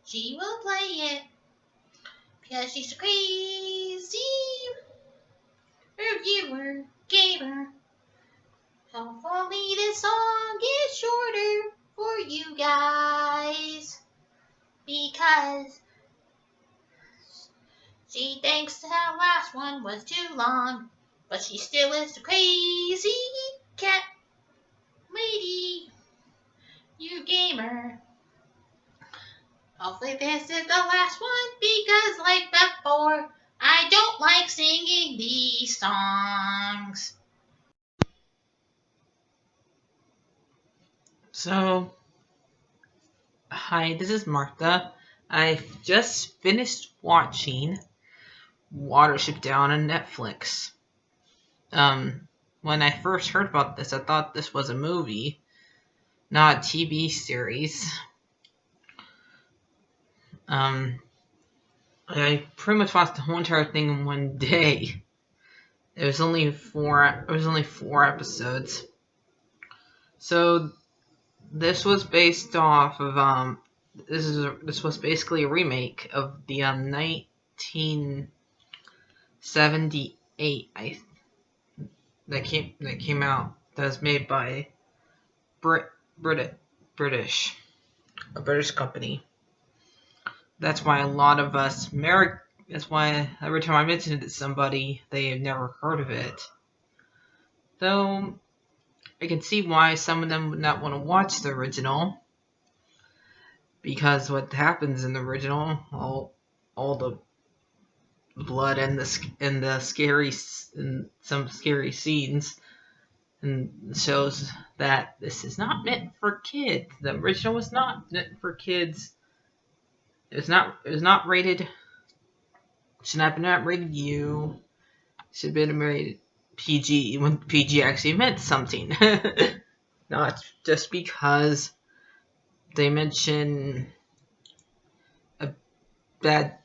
She will play it because she's a crazy reviewer gamer. Hopefully this song is shorter for you guys because she thinks the last one was too long, but she still is a crazy cat lady, you gamer. Hopefully this is the last one because like before, I don't like singing these songs. So, hi, this is Martha. I've just finished watching Watership Down on Netflix. When I first heard about this, I thought this was a movie, not a TV series. I pretty much watched the whole entire thing in one day. It was only four episodes. So this was based off of this was basically a remake of the 1978 that came out, that was made by a British company. That's why a lot of us that's why every time I mention it to somebody, they have never heard of it. Though I can see why some of them would not want to watch the original, because what happens in the original, all the blood and the scary and some scary scenes, and shows that this is not meant for kids. The original was not meant for kids. It was not rated. Should not have been rated U. Should have been rated PG when PG actually meant something. Not just because they mention a bad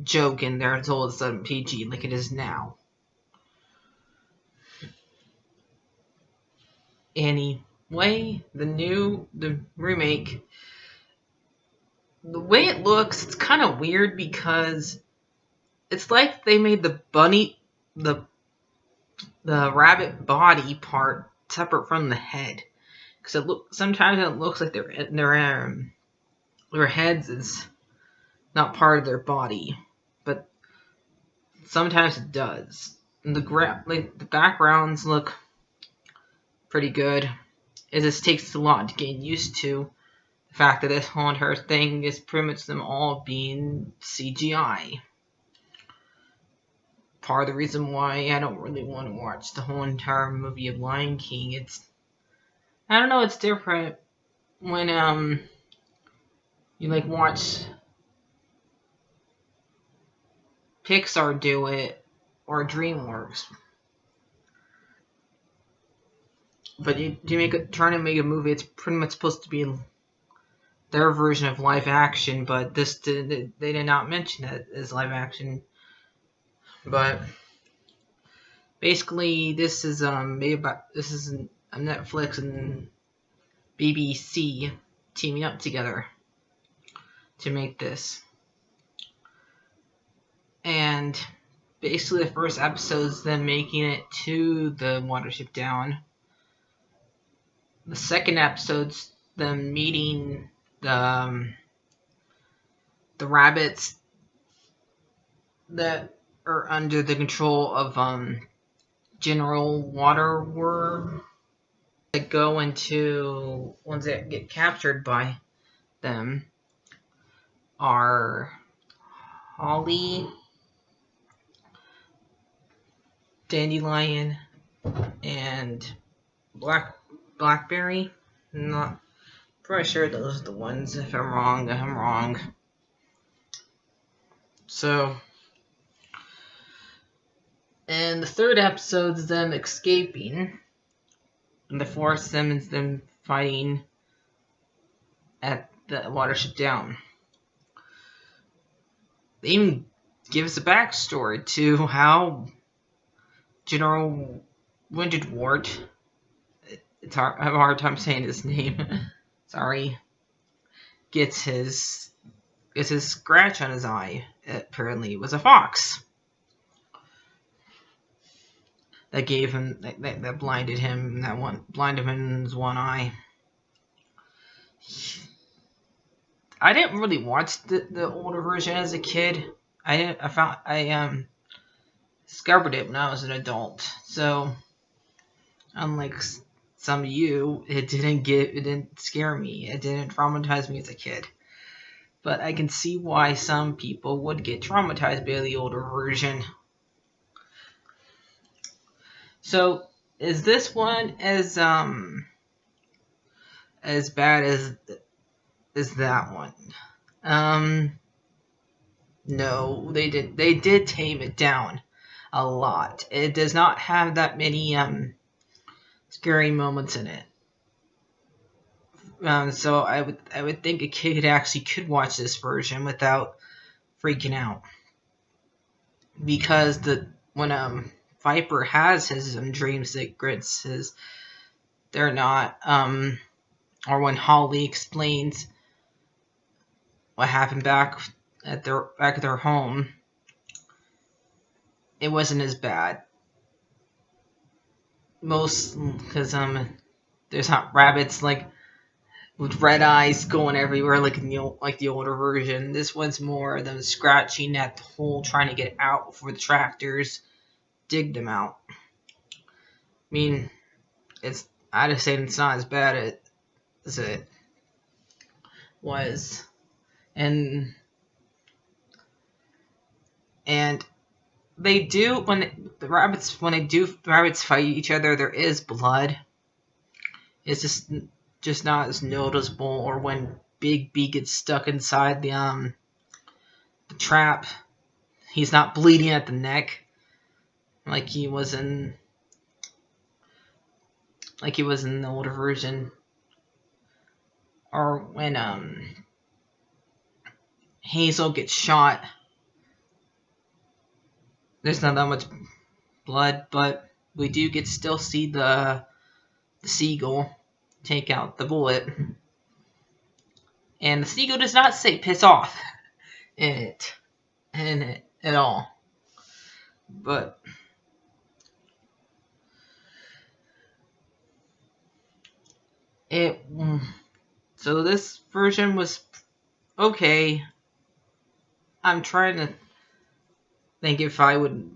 joke in there, it's all of a sudden PG like it is now. Anyway, the remake, the way it looks, it's kind of weird because it's like they made the rabbit body part separate from the head. Because sometimes it looks like their heads is not part of their body, but sometimes it does. And the backgrounds look pretty good. It just takes a lot to get used to the fact that this whole entire thing is pretty much them all being CGI. Part of the reason why I don't really want to watch the whole entire movie of Lion King. It's different when you watch Pixar do it or DreamWorks. But trying to make a movie, it's pretty much supposed to be their version of live action, but they did not mention it as live action. But basically, this is Netflix and BBC teaming up together to make this. And basically, the first episode is them making it to the Watership Down. The second episode's them meeting the rabbits that are under the control of General Waterworm. That go into ones that get captured by them are Holly, Dandelion, and Blackberry. I'm not pretty sure those are the ones. If I'm wrong, I'm wrong. So, and the third episode is them escaping, and the fourth is them fighting at the Watership Down. They even give us a backstory to how General Winterwart, I have a hard time saying his name, sorry, gets his because his scratch on his eye apparently was a fox that gave him that blinded him in his one eye. I didn't really watch the older version as a kid. I discovered it when I was an adult. So unlike some of you, it didn't scare me. It didn't traumatize me as a kid. But I can see why some people would get traumatized by the older version. So, is this one as bad as that one? No, they did tame it down a lot. It does not have that many scary moments in it. So I would think a kid actually could watch this version without freaking out, because when Viper has his dream secrets, they're not or when Holly explains what happened back at their home, it wasn't as bad. Most because there's not rabbits like with red eyes going everywhere like the older version. This one's more them scratching at the hole trying to get out before the tractors dig them out. I mean, I'd say it's not as bad as it was, and they do when the rabbits fight each other, there is blood. It's just not as noticeable, or when Big B gets stuck inside the trap, he's not bleeding at the neck like he was in the older version. Or when Hazel gets shot, there's not that much blood, but we do get to still see the seagull take out the bullet. And the seagull does not say piss off in it at all. But so this version was okay. I'm trying to think if I would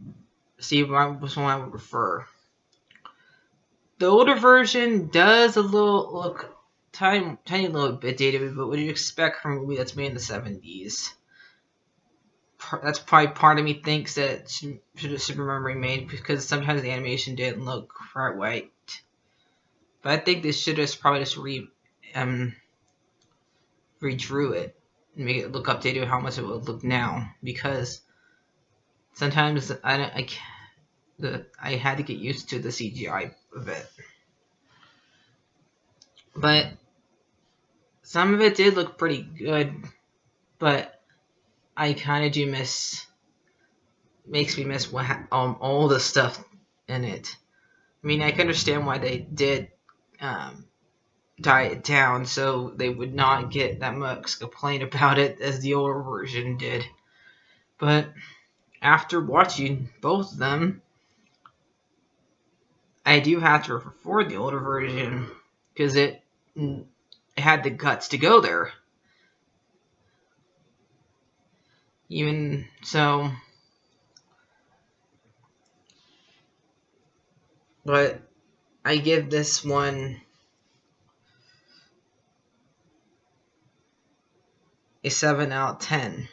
see what was one I would prefer. The older version does look tiny little bit dated, but what do you expect from a movie that's made in the 70s? That's probably part of me thinks that it should have been remade, because sometimes the animation didn't look quite right. But I think they should have probably just redrew it and make it look updated with how much it would look now, because sometimes I had to get used to the CGI of it. But some of it did look pretty good, but I kind of do makes me miss all the stuff in it. I mean, I can understand why they did die it down, so they would not get that much complaint about it as the older version did. But after watching both of them, I do have to prefer the older version, because it had the guts to go there. Even so, but I give this one a 7 out of 10.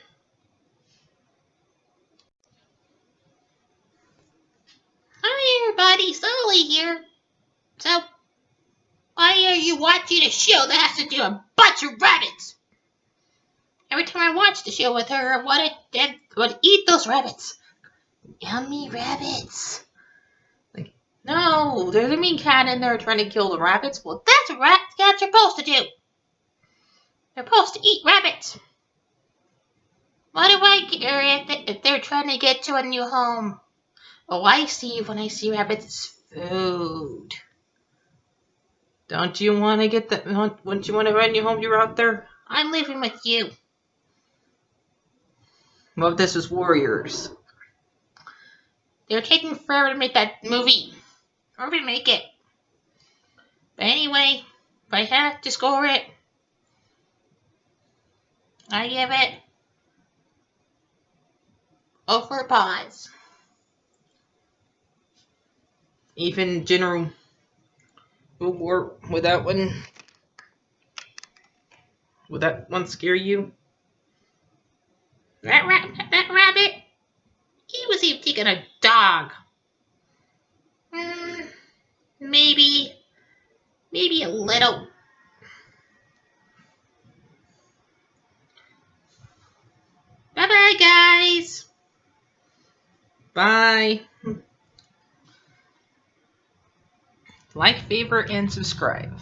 Hi everybody, Sully here. So, why are you watching a show that has to do a bunch of rabbits? Every time I watch the show with her, I want to eat those rabbits. Yummy rabbits. Like, no, there's a mean cat in there trying to kill the rabbits. Well, that's what cats are supposed to do. They're supposed to eat rabbits. What do I care if they're trying to get to a new home? Oh, I see when I see rabbits, it's food. Don't you want to get that? Wouldn't you want to run you home? You're out there. I'm living with you. What if this was Warriors? They're taking forever to make that movie. Or to make it. But anyway, if I have to score it, I give it over pause. Even General War, would that one scare you? That rabbit, he was even taking a dog. Maybe a little. Bye-bye, guys. Bye. Like, favorite, and subscribe.